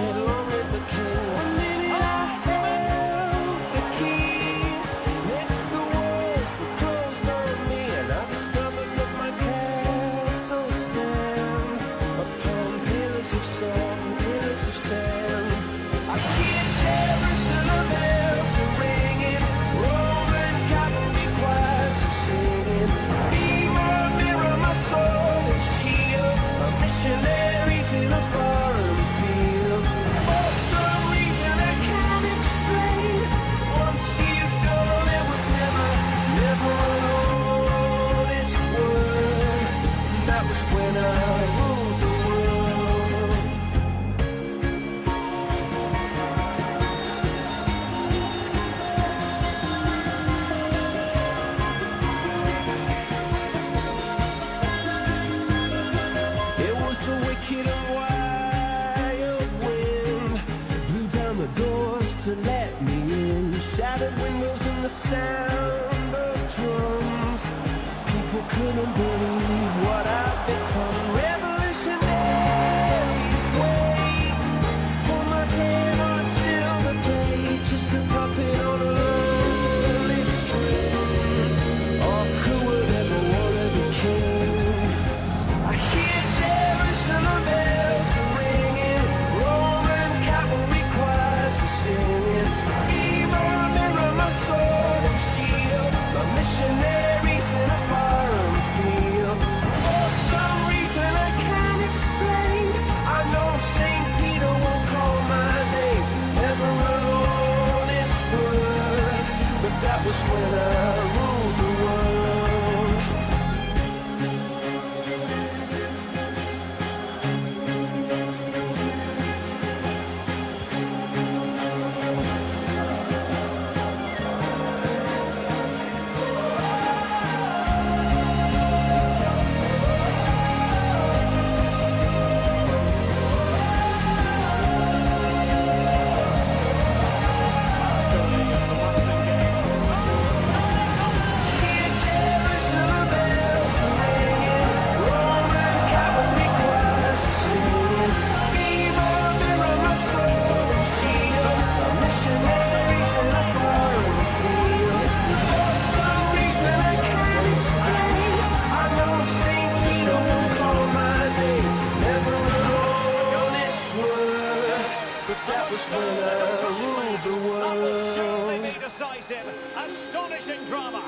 head, long live the king. One minute I held the key. Next the walls were closed on me, and I discovered that my castle stand upon pillars of salt and pillars of sand. I hear Jerusalem bells are ringing, Roman cavalry choirs are singing. Be my mirror, my sword and shield, my missionaries in a foreign field. For some reason I can't explain, once you've gone it was never, never an honest word. That was when I ruled the world. It was the wicked and wild wind, blew down the doors to let me in, shattered windows and the sound of drums. People couldn't believe what I'd become. Revolutionaries wait for my head on a silver plate, just a puppet on a lonely string. Oh, who would ever wanna be king? I hear Jerusalem bells are ringing, Roman cavalry choirs are singing. Be my mirror, my sword and shield, my missionaries in a foreign field. For some reason I can't explain, I know St. Peter won't call my name, never an honest word, but that was when I ruled the world. Hear Jerusalem bells are ringing, Roman cavalry choirs are singing. Be my mirror, my sword and shield, my missionaries in a foreign field. For some reason I can't explain, I know St. Peter won't call my name, never an honest word, but that was when I ruled the world. Surely be decisive. Astonishing drama.